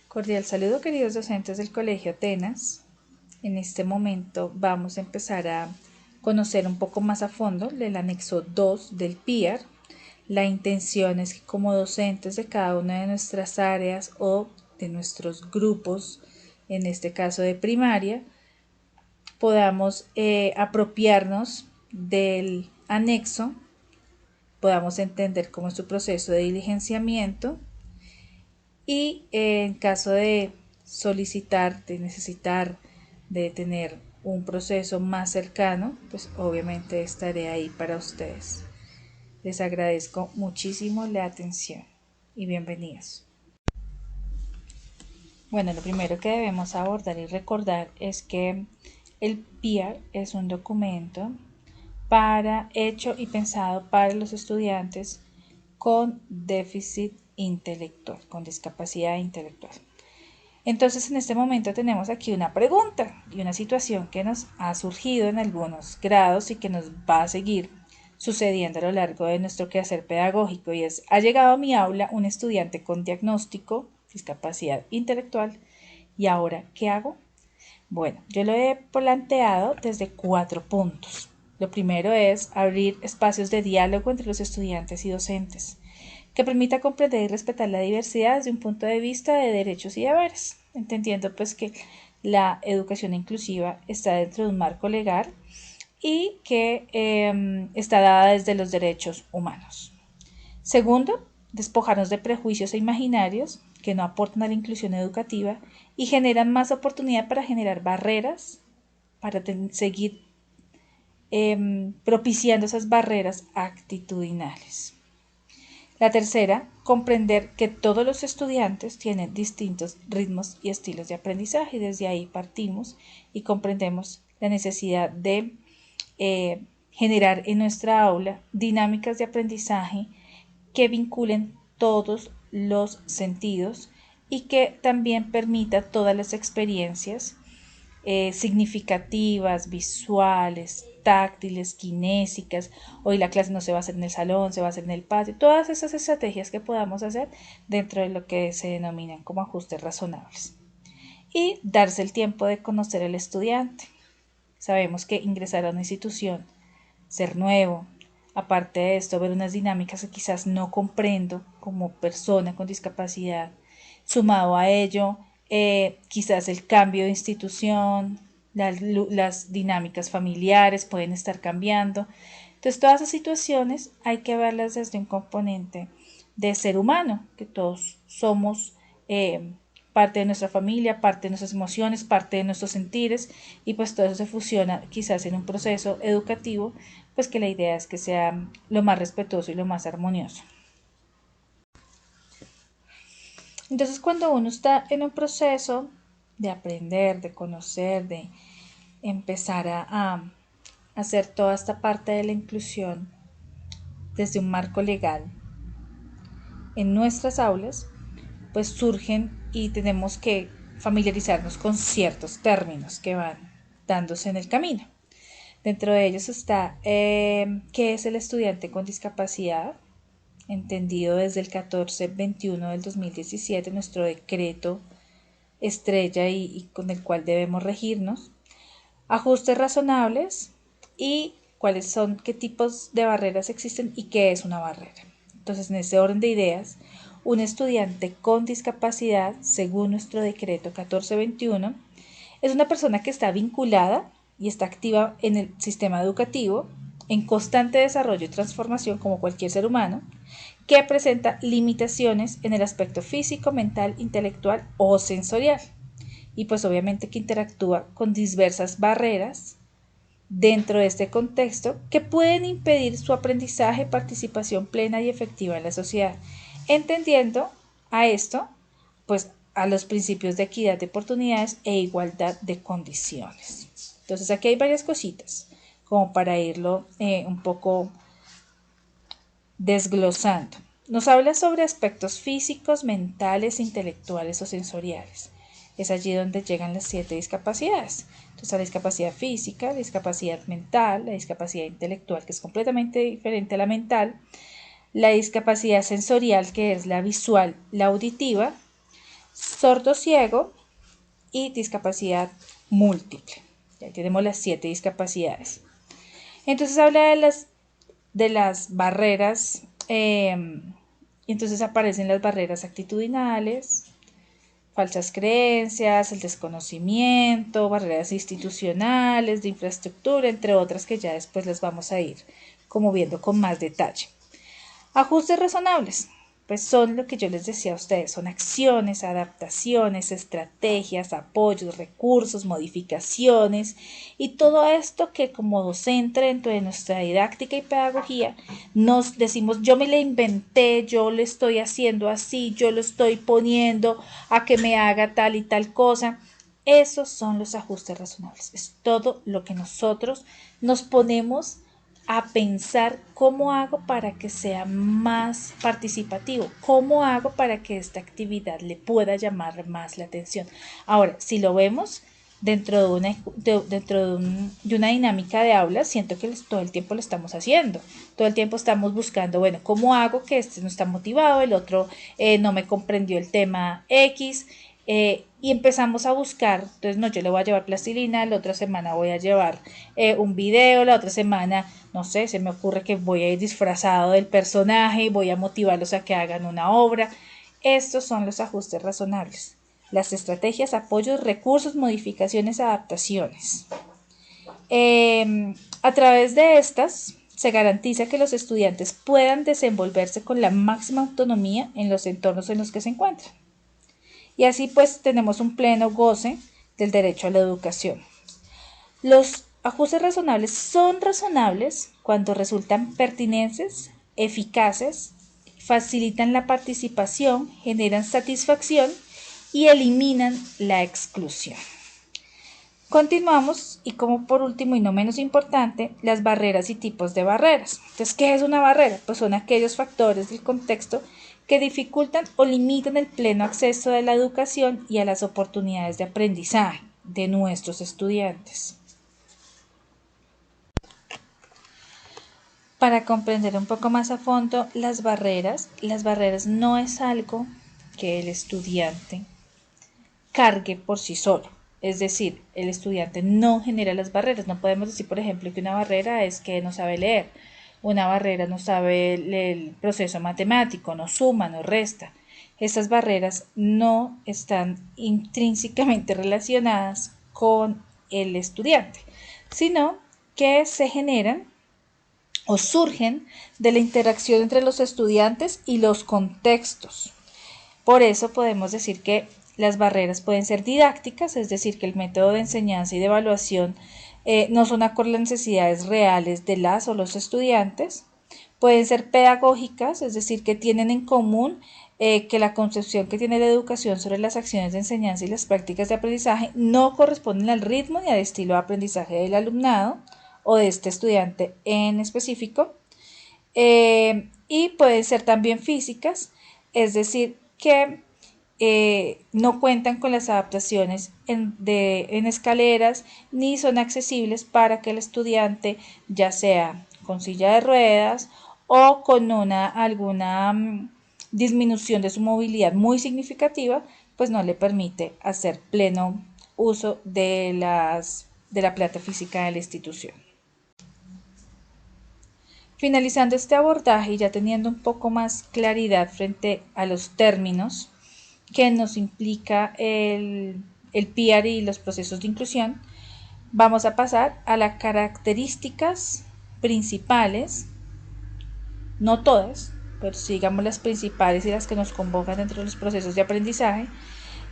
Cordial saludo, queridos docentes del Colegio Atenas. En este momento vamos a empezar a conocer un poco más a fondo el anexo 2 del PIAR. La intención es que como docentes de cada una de nuestras áreas o de nuestros grupos, en este caso de primaria, podamos apropiarnos del anexo, podamos entender cómo es su proceso de diligenciamiento y en caso de solicitar, de necesitar, de tener un proceso más cercano, pues obviamente estaré ahí para ustedes. Les agradezco muchísimo la atención y bienvenidos. Bueno, lo primero que debemos abordar y recordar es que el PIAR es un documento hecho y pensado para los estudiantes con déficit intelectual, con discapacidad intelectual. Entonces, en este momento tenemos aquí una pregunta y una situación que nos ha surgido en algunos grados y que nos va a seguir sucediendo a lo largo de nuestro quehacer pedagógico, y es: ha llegado a mi aula un estudiante con diagnóstico, discapacidad intelectual, ¿y ahora qué hago? Bueno, yo lo he planteado desde 4 puntos. Lo primero es abrir espacios de diálogo entre los estudiantes y docentes, que permita comprender y respetar la diversidad desde un punto de vista de derechos y deberes, entendiendo pues que la educación inclusiva está dentro de un marco legal y que está dada desde los derechos humanos. Segundo, despojarnos de prejuicios e imaginarios que no aportan a la inclusión educativa y generan más oportunidad para generar barreras, para seguir propiciando esas barreras actitudinales. La tercera, comprender que todos los estudiantes tienen distintos ritmos y estilos de aprendizaje, y desde ahí partimos y comprendemos la necesidad de generar en nuestra aula dinámicas de aprendizaje que vinculen todos los sentidos y que también permita todas las experiencias significativas, visuales, táctiles, kinésicas. Hoy la clase no se va a hacer en el salón, se va a hacer en el patio. Todas esas estrategias que podamos hacer dentro de lo que se denominan como ajustes razonables. Y darse el tiempo de conocer al estudiante. Sabemos que ingresar a una institución, ser nuevo, aparte de esto, ver unas dinámicas que quizás no comprendo como persona con discapacidad, sumado a ello, quizás el cambio de institución, las dinámicas familiares pueden estar cambiando. Entonces, todas esas situaciones hay que verlas desde un componente de ser humano, que todos somos parte de nuestra familia, parte de nuestras emociones, parte de nuestros sentires, y pues todo eso se fusiona quizás en un proceso educativo, pues que la idea es que sea lo más respetuoso y lo más armonioso. Entonces, cuando uno está en un proceso de aprender, de conocer, de empezar a hacer toda esta parte de la inclusión desde un marco legal en nuestras aulas, pues surgen y tenemos que familiarizarnos con ciertos términos que van dándose en el camino. Dentro de ellos está qué es el estudiante con discapacidad, entendido desde el 1421 del 2017, nuestro decreto estrella y con el cual debemos regirnos, ajustes razonables y cuáles son, qué tipos de barreras existen y qué es una barrera. Entonces, en ese orden de ideas, un estudiante con discapacidad, según nuestro decreto 1421, es una persona que está vinculada y está activa en el sistema educativo, en constante desarrollo y transformación como cualquier ser humano, que presenta limitaciones en el aspecto físico, mental, intelectual o sensorial, y pues obviamente que interactúa con diversas barreras dentro de este contexto que pueden impedir su aprendizaje, participación plena y efectiva en la sociedad, entendiendo a esto pues a los principios de equidad de oportunidades e igualdad de condiciones. Entonces aquí hay varias cositas como para irlo un poco desglosando. Nos habla sobre aspectos físicos, mentales, intelectuales o sensoriales. Es allí donde llegan las 7 discapacidades. Entonces, la discapacidad física, la discapacidad mental, la discapacidad intelectual, que es completamente diferente a la mental, la discapacidad sensorial, que es la visual, la auditiva, sordo-ciego y discapacidad múltiple. Ya tenemos las 7 discapacidades. Entonces habla de las barreras, y entonces aparecen las barreras actitudinales, falsas creencias, el desconocimiento, barreras institucionales, de infraestructura, entre otras que ya después les vamos a ir como viendo con más detalle. Ajustes razonables, pues son lo que yo les decía a ustedes, son acciones, adaptaciones, estrategias, apoyos, recursos, modificaciones y todo esto que como docente dentro de nuestra didáctica y pedagogía nos decimos yo me la inventé, yo lo estoy haciendo así, yo lo estoy poniendo a que me haga tal y tal cosa. Esos son los ajustes razonables, es todo lo que nosotros nos ponemos a pensar cómo hago para que sea más participativo, cómo hago para que esta actividad le pueda llamar más la atención. Ahora, si lo vemos dentro de una dinámica de aula, siento que todo el tiempo lo estamos haciendo, todo el tiempo estamos buscando, bueno, ¿cómo hago que este no está motivado, el otro no me comprendió el tema X? Y empezamos a buscar, entonces no, yo le voy a llevar plastilina, la otra semana voy a llevar un video, la otra semana, no sé, se me ocurre que voy a ir disfrazado del personaje y voy a motivarlos a que hagan una obra. Estos son los ajustes razonables, las estrategias, apoyos, recursos, modificaciones, adaptaciones. A través de estas se garantiza que los estudiantes puedan desenvolverse con la máxima autonomía en los entornos en los que se encuentran. Y así pues tenemos un pleno goce del derecho a la educación. Los ajustes razonables son razonables cuando resultan pertinentes, eficaces, facilitan la participación, generan satisfacción y eliminan la exclusión. Continuamos y como por último y no menos importante, las barreras y tipos de barreras. Entonces, ¿qué es una barrera? Pues son aquellos factores del contexto que dificultan o limitan el pleno acceso a la educación y a las oportunidades de aprendizaje de nuestros estudiantes. Para comprender un poco más a fondo las barreras no es algo que el estudiante cargue por sí solo. Es decir, el estudiante no genera las barreras. No podemos decir, por ejemplo, que una barrera es que no sabe leer. Una barrera no sabe el proceso matemático, no suma, no resta. Estas barreras no están intrínsecamente relacionadas con el estudiante, sino que se generan o surgen de la interacción entre los estudiantes y los contextos. Por eso podemos decir que las barreras pueden ser didácticas, es decir, que el método de enseñanza y de evaluación no son acorde a las necesidades reales de las o los estudiantes. Pueden ser pedagógicas, es decir, que tienen en común que la concepción que tiene la educación sobre las acciones de enseñanza y las prácticas de aprendizaje no corresponden al ritmo ni al estilo de aprendizaje del alumnado o de este estudiante en específico. Y pueden ser también físicas, es decir, que no cuentan con las adaptaciones en escaleras ni son accesibles para que el estudiante, ya sea con silla de ruedas o con alguna disminución de su movilidad muy significativa, pues no le permite hacer pleno uso de la planta física de la institución. Finalizando este abordaje y ya teniendo un poco más claridad frente a los términos que nos implica el PIAR y los procesos de inclusión, vamos a pasar a las características principales, no todas, pero sí digamos las principales y las que nos convocan dentro de los procesos de aprendizaje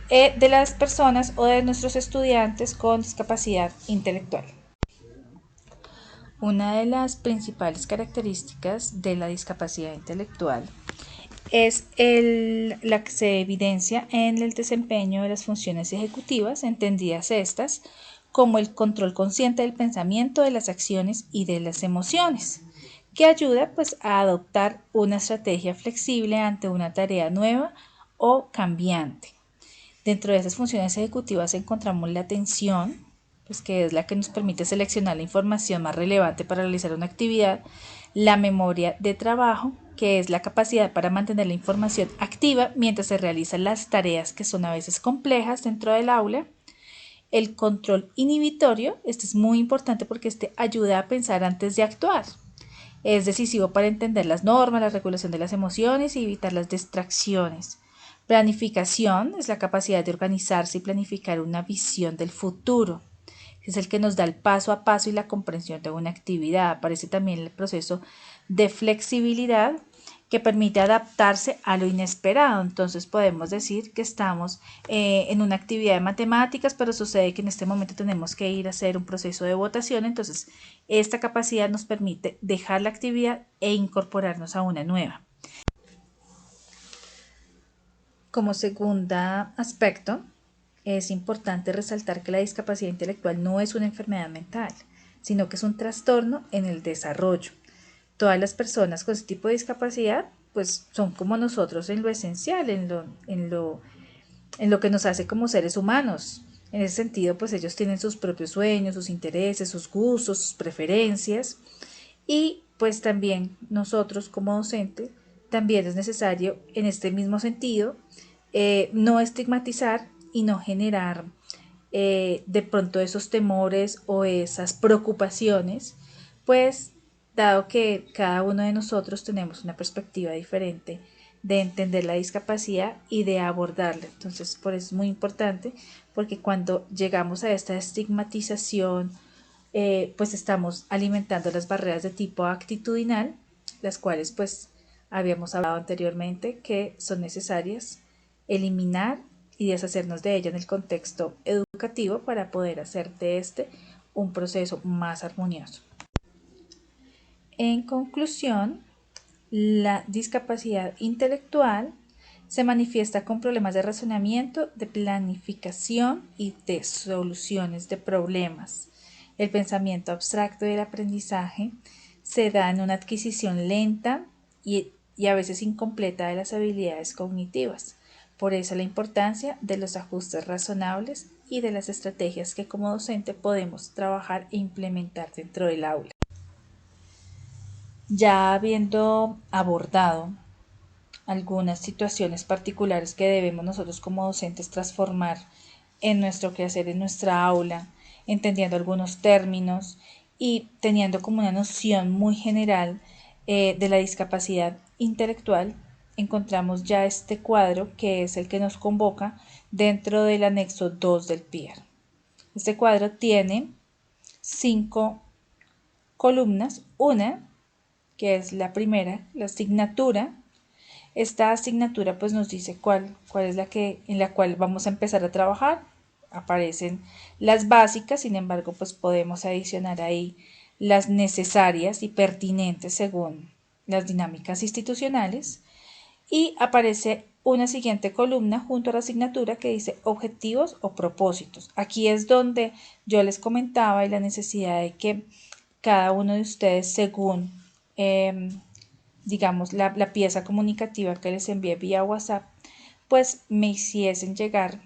de las personas o de nuestros estudiantes con discapacidad intelectual. Una de las principales características de la discapacidad intelectual es la que se evidencia en el desempeño de las funciones ejecutivas, entendidas estas como el control consciente del pensamiento, de las acciones y de las emociones, que ayuda pues a adoptar una estrategia flexible ante una tarea nueva o cambiante. Dentro de esas funciones ejecutivas encontramos la atención, pues que es la que nos permite seleccionar la información más relevante para realizar una actividad, la memoria de trabajo, que es la capacidad para mantener la información activa mientras se realizan las tareas que son a veces complejas dentro del aula. El control inhibitorio, este es muy importante porque este ayuda a pensar antes de actuar. Es decisivo para entender las normas, la regulación de las emociones y evitar las distracciones. Planificación es la capacidad de organizarse y planificar una visión del futuro. Es el que nos da el paso a paso y la comprensión de una actividad. Aparece también el proceso de flexibilidad que permite adaptarse a lo inesperado. Entonces podemos decir que estamos en una actividad de matemáticas, pero sucede que en este momento tenemos que ir a hacer un proceso de votación. Entonces esta capacidad nos permite dejar la actividad e incorporarnos a una nueva. Como segundo aspecto, es importante resaltar que la discapacidad intelectual no es una enfermedad mental, sino que es un trastorno en el desarrollo. Todas las personas con este tipo de discapacidad pues son como nosotros en lo esencial, en lo que nos hace como seres humanos. En ese sentido, pues ellos tienen sus propios sueños, sus intereses, sus gustos, sus preferencias y pues también nosotros como docente también es necesario en este mismo sentido no estigmatizar y no generar de pronto esos temores o esas preocupaciones, pues dado que cada uno de nosotros tenemos una perspectiva diferente de entender la discapacidad y de abordarla. Entonces, por eso es muy importante, porque cuando llegamos a esta estigmatización, pues estamos alimentando las barreras de tipo actitudinal, las cuales pues habíamos hablado anteriormente que son necesarias eliminar y deshacernos de ella en el contexto educativo para poder hacer de este un proceso más armonioso. En conclusión, la discapacidad intelectual se manifiesta con problemas de razonamiento, de planificación y de soluciones de problemas. El pensamiento abstracto y el aprendizaje se da en una adquisición lenta y a veces incompleta de las habilidades cognitivas. Por eso la importancia de los ajustes razonables y de las estrategias que como docente podemos trabajar e implementar dentro del aula. Ya habiendo abordado algunas situaciones particulares que debemos nosotros como docentes transformar en nuestro quehacer, en nuestra aula, entendiendo algunos términos y teniendo como una noción muy general de la discapacidad intelectual, encontramos ya este cuadro que es el que nos convoca dentro del anexo 2 del PIER. Este cuadro tiene 5 columnas, una que es la primera, la asignatura. Esta asignatura pues nos dice cuál es la que en la cual vamos a empezar a trabajar. Aparecen las básicas, sin embargo pues podemos adicionar ahí las necesarias y pertinentes según las dinámicas institucionales y aparece una siguiente columna junto a la asignatura que dice objetivos o propósitos. Aquí es donde yo les comentaba y la necesidad de que cada uno de ustedes según digamos, la pieza comunicativa que les envié vía WhatsApp, pues me hiciesen llegar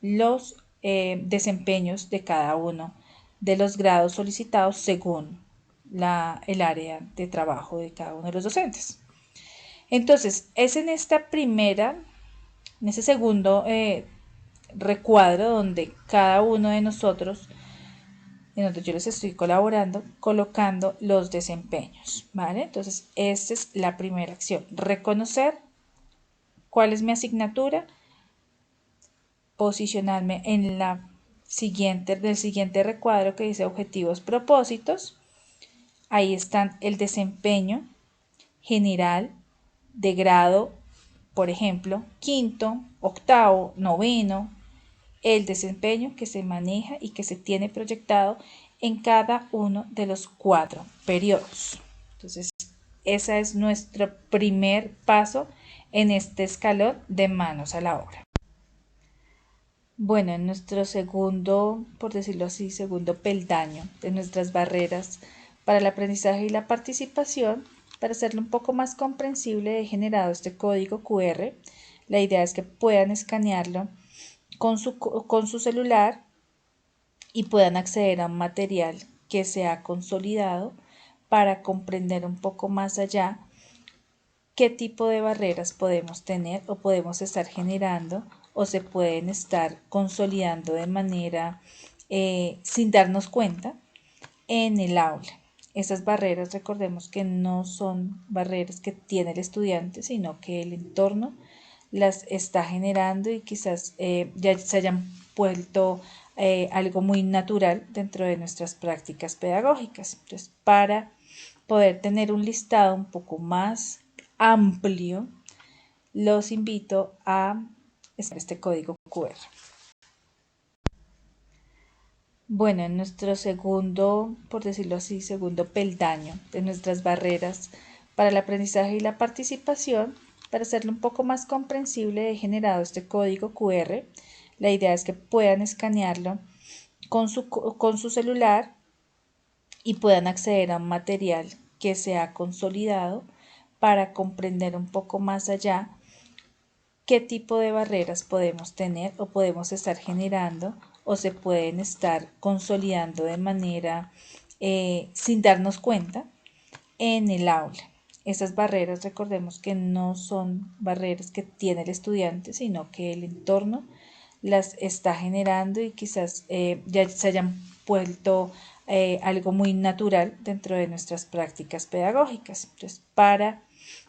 los desempeños de cada uno de los grados solicitados según el área de trabajo de cada uno de los docentes. Entonces, es en esta primera, en ese segundo recuadro donde cada uno de nosotros en donde yo les estoy colaborando, colocando los desempeños, ¿vale? Entonces, esta es la primera acción, reconocer cuál es mi asignatura, posicionarme en del siguiente recuadro que dice objetivos, propósitos, ahí están el desempeño general de grado, por ejemplo, quinto, octavo, noveno, el desempeño que se maneja y que se tiene proyectado en cada uno de los 4 periodos. Entonces, ese es nuestro primer paso en este escalón de manos a la obra. Bueno, en nuestro segundo, por decirlo así, segundo peldaño de nuestras barreras para el aprendizaje y la participación, para hacerlo un poco más comprensible, he generado este código QR. La idea es que puedan escanearlo con su celular y puedan acceder a un material que se ha consolidado para comprender un poco más allá qué tipo de barreras podemos tener o podemos estar generando o se pueden estar consolidando de manera sin darnos cuenta en el aula. Esas barreras, recordemos que no son barreras que tiene el estudiante, sino que el entorno las está generando y quizás ya se hayan vuelto algo muy natural dentro de nuestras prácticas pedagógicas. Entonces, para poder tener un listado un poco más amplio, los invito a este código QR. Bueno, en nuestro segundo, por decirlo así, segundo peldaño de nuestras barreras para el aprendizaje y la participación, para hacerlo un poco más comprensible, he generado este código QR. La idea es que puedan escanearlo con su celular y puedan acceder a un material que se ha consolidado para comprender un poco más allá qué tipo de barreras podemos tener o podemos estar generando o se pueden estar consolidando de manera sin darnos cuenta en el aula. Esas barreras, recordemos que no son barreras que tiene el estudiante, sino que el entorno las está generando y quizás ya se hayan vuelto algo muy natural dentro de nuestras prácticas pedagógicas. Entonces, para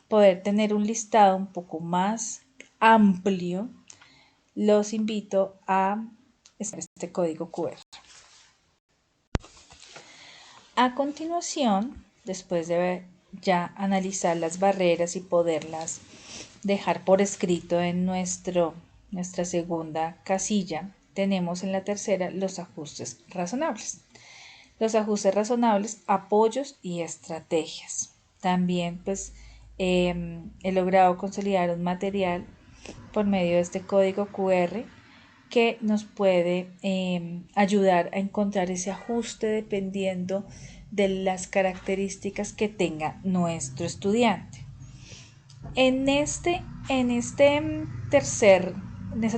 poder tener un listado un poco más amplio, los invito a este código QR. A continuación, después de ya analizar las barreras y poderlas dejar por escrito en nuestra segunda casilla, tenemos en la tercera los ajustes razonables. Los ajustes razonables, apoyos y estrategias. También pues he logrado consolidar un material por medio de este código QR que nos puede ayudar a encontrar ese ajuste dependiendo de las características que tenga nuestro estudiante. En esta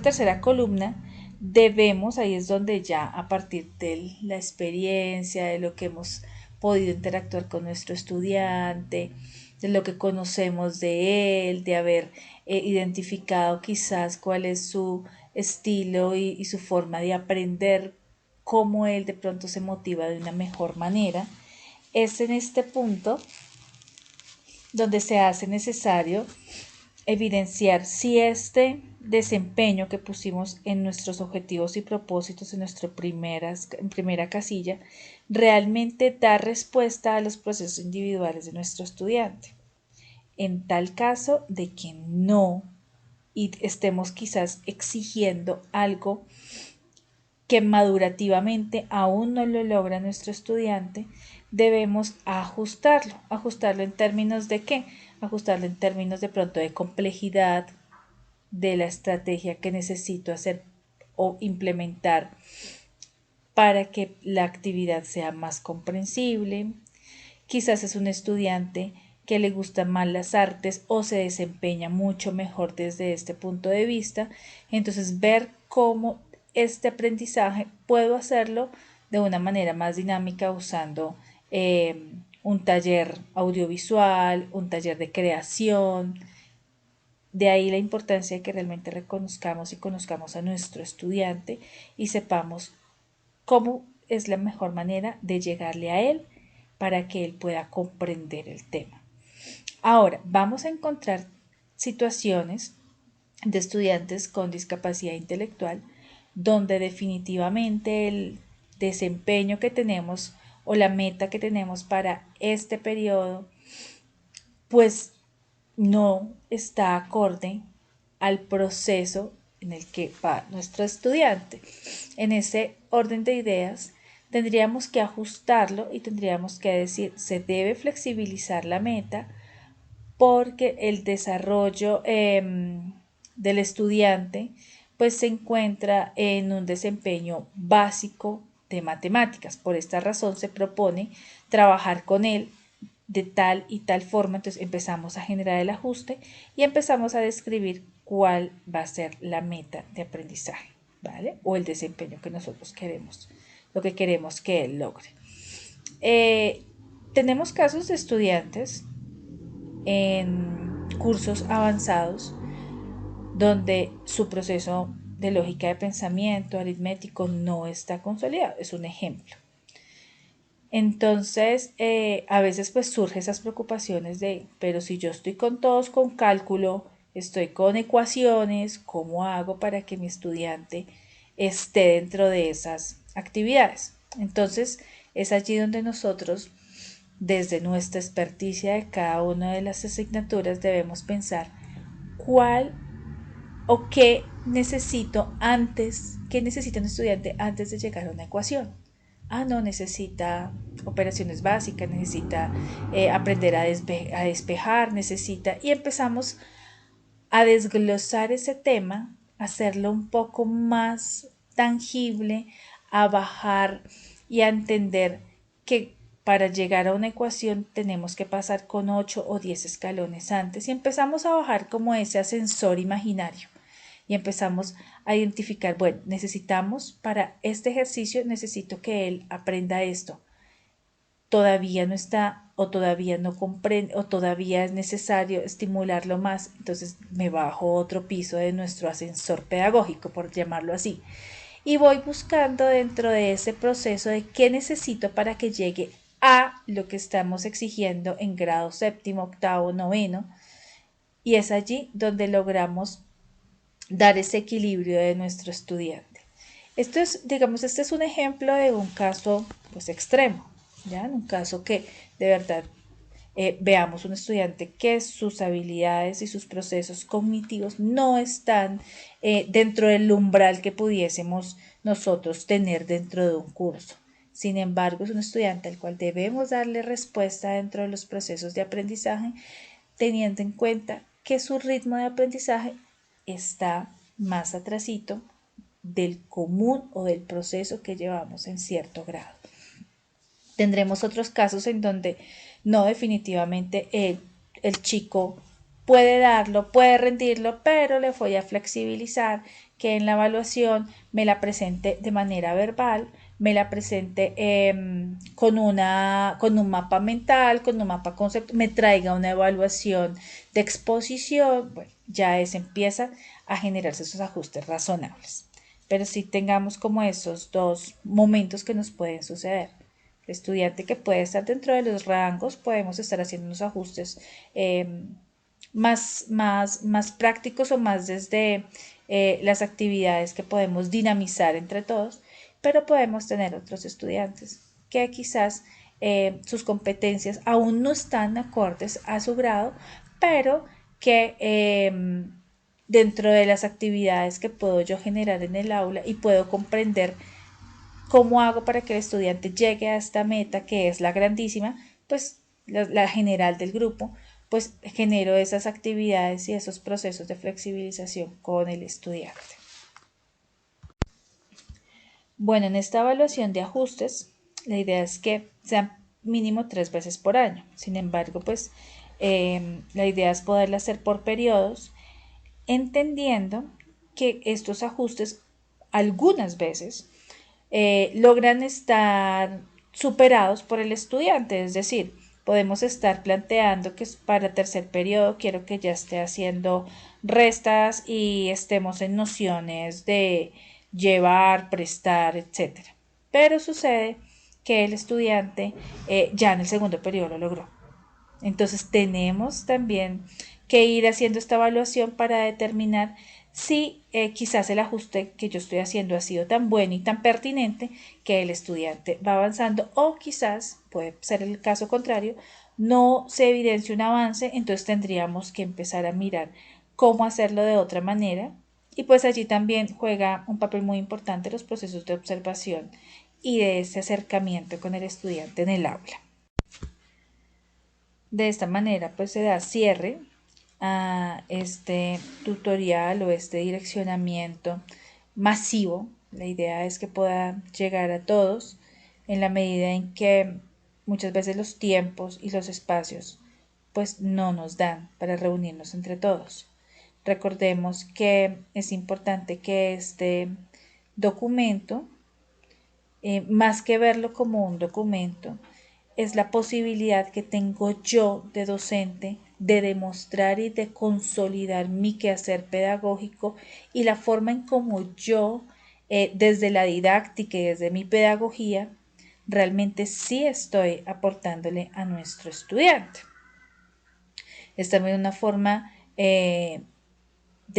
tercera columna debemos, ahí es donde ya a partir de la experiencia, de lo que hemos podido interactuar con nuestro estudiante, de lo que conocemos de él, de haber identificado quizás cuál es su estilo y su forma de aprender, cómo él de pronto se motiva de una mejor manera, es en este punto donde se hace necesario evidenciar si este desempeño que pusimos en nuestros objetivos y propósitos en nuestra primera casilla realmente da respuesta a los procesos individuales de nuestro estudiante. En tal caso de que no y estemos quizás exigiendo algo que madurativamente aún no lo logra nuestro estudiante, debemos ajustarlo en términos de qué, ajustarlo en términos de pronto de complejidad de la estrategia que necesito hacer o implementar para que la actividad sea más comprensible. Quizás es un estudiante que le gustan más las artes o se desempeña mucho mejor desde este punto de vista. Entonces, ver cómo este aprendizaje puedo hacerlo de una manera más dinámica usando un taller audiovisual, un taller de creación. De ahí la importancia de que realmente reconozcamos y conozcamos a nuestro estudiante y sepamos cómo es la mejor manera de llegarle a él para que él pueda comprender el tema. Ahora, vamos a encontrar situaciones de estudiantes con discapacidad intelectual donde definitivamente el desempeño que tenemos o la meta que tenemos para este periodo pues no está acorde al proceso en el que va nuestro estudiante. En ese orden de ideas tendríamos que ajustarlo y tendríamos que decir se debe flexibilizar la meta porque el desarrollo del estudiante pues se encuentra en un desempeño básico de matemáticas. Por esta razón se propone trabajar con él de tal y tal forma. Entonces empezamos a generar el ajuste y empezamos a describir cuál va a ser la meta de aprendizaje, ¿vale? O el desempeño que nosotros queremos, lo que queremos que él logre. Tenemos casos de estudiantes cursos avanzados donde su proceso de lógica de pensamiento aritmético no está consolidado. Es un ejemplo. Entonces, a veces pues surge esas preocupaciones de, pero si yo estoy con todos con cálculo, estoy con ecuaciones, ¿cómo hago para que mi estudiante esté dentro de esas actividades? Entonces, es allí donde nosotros, desde nuestra experticia de cada una de las asignaturas, debemos pensar cuál o qué necesito antes, qué necesita un estudiante antes de llegar a una ecuación. No, necesita operaciones básicas, necesita aprender a despejar, necesita... Y empezamos a desglosar ese tema, a hacerlo un poco más tangible, a bajar y a entender que para llegar a una ecuación tenemos que pasar con 8 o 10 escalones antes y empezamos a bajar como ese ascensor imaginario y empezamos a identificar, bueno, necesitamos para este ejercicio, necesito que él aprenda esto. Todavía no está o todavía no comprende o todavía es necesario estimularlo más, entonces me bajo otro piso de nuestro ascensor pedagógico, por llamarlo así, y voy buscando dentro de ese proceso de qué necesito para que llegue a lo que estamos exigiendo en grado séptimo, octavo, noveno, y es allí donde logramos dar ese equilibrio de nuestro estudiante. Esto es, digamos, este es un ejemplo de un caso pues extremo, ¿ya? En un caso que de verdad veamos un estudiante que sus habilidades y sus procesos cognitivos no están dentro del umbral que pudiésemos nosotros tener dentro de un curso. Sin embargo, es un estudiante al cual debemos darle respuesta dentro de los procesos de aprendizaje, teniendo en cuenta que su ritmo de aprendizaje está más atrasito del común o del proceso que llevamos en cierto grado. Tendremos otros casos en donde no, definitivamente el chico puede darlo, puede rendirlo, pero le voy a flexibilizar que en la evaluación me la presente de manera verbal, me la presente con un mapa mental, con un mapa conceptual, me traiga una evaluación de exposición. Bueno, ya empieza a generarse esos ajustes razonables. Pero sí tengamos como esos dos momentos que nos pueden suceder. El estudiante que puede estar dentro de los rangos, podemos estar haciendo unos ajustes más prácticos o más desde las actividades que podemos dinamizar entre todos, pero podemos tener otros estudiantes que quizás sus competencias aún no están acordes a su grado, pero que dentro de las actividades que puedo yo generar en el aula y puedo comprender cómo hago para que el estudiante llegue a esta meta que es la grandísima, pues la general del grupo, pues genero esas actividades y esos procesos de flexibilización con el estudiante. Bueno, en esta evaluación de ajustes, la idea es que sean mínimo 3 veces por año. Sin embargo, pues la idea es poderla hacer por periodos, entendiendo que estos ajustes algunas veces logran estar superados por el estudiante, es decir, podemos estar planteando que para tercer periodo quiero que ya esté haciendo restas y estemos en nociones de llevar, prestar, etcétera. Pero sucede que el estudiante ya en el segundo periodo lo logró. Entonces tenemos también que ir haciendo esta evaluación para determinar si quizás el ajuste que yo estoy haciendo ha sido tan bueno y tan pertinente que el estudiante va avanzando, o quizás puede ser el caso contrario, no se evidencia un avance, entonces tendríamos que empezar a mirar cómo hacerlo de otra manera, y pues allí también juega un papel muy importante los procesos de observación y de ese acercamiento con el estudiante en el aula. De esta manera pues se da cierre a este tutorial o este direccionamiento masivo. La idea es que pueda llegar a todos en la medida en que muchas veces los tiempos y los espacios pues no nos dan para reunirnos entre todos. Recordemos que es importante que este documento, más que verlo como un documento, es la posibilidad que tengo yo de docente de demostrar y de consolidar mi quehacer pedagógico y la forma en cómo yo, desde la didáctica y desde mi pedagogía, realmente sí estoy aportándole a nuestro estudiante. Es también una forma de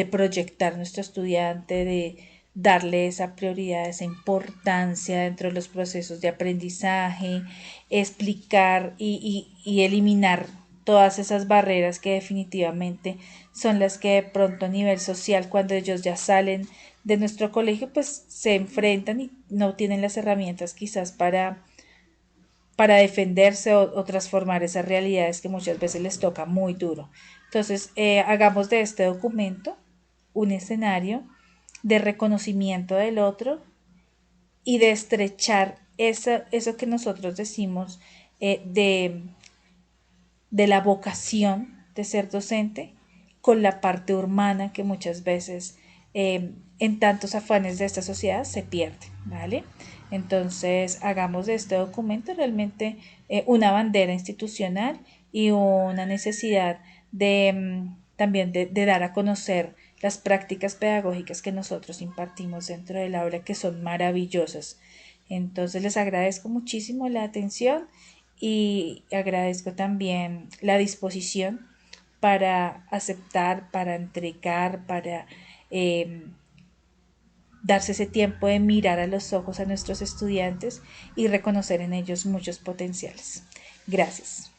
proyectar a nuestro estudiante, de darle esa prioridad, esa importancia dentro de los procesos de aprendizaje, explicar y eliminar todas esas barreras que definitivamente son las que de pronto a nivel social, cuando ellos ya salen de nuestro colegio, pues se enfrentan y no tienen las herramientas quizás para defenderse o transformar esas realidades que muchas veces les toca muy duro. Entonces, hagamos de este documento un escenario de reconocimiento del otro y de estrechar eso que nosotros decimos de la vocación de ser docente con la parte humana que muchas veces en tantos afanes de esta sociedad se pierde, ¿vale? Entonces hagamos de este documento realmente una bandera institucional y una necesidad también de dar a conocer las prácticas pedagógicas que nosotros impartimos dentro del aula, que son maravillosas. Entonces les agradezco muchísimo la atención y agradezco también la disposición para aceptar, para entregar, para eh, darse ese tiempo de mirar a los ojos a nuestros estudiantes y reconocer en ellos muchos potenciales. Gracias.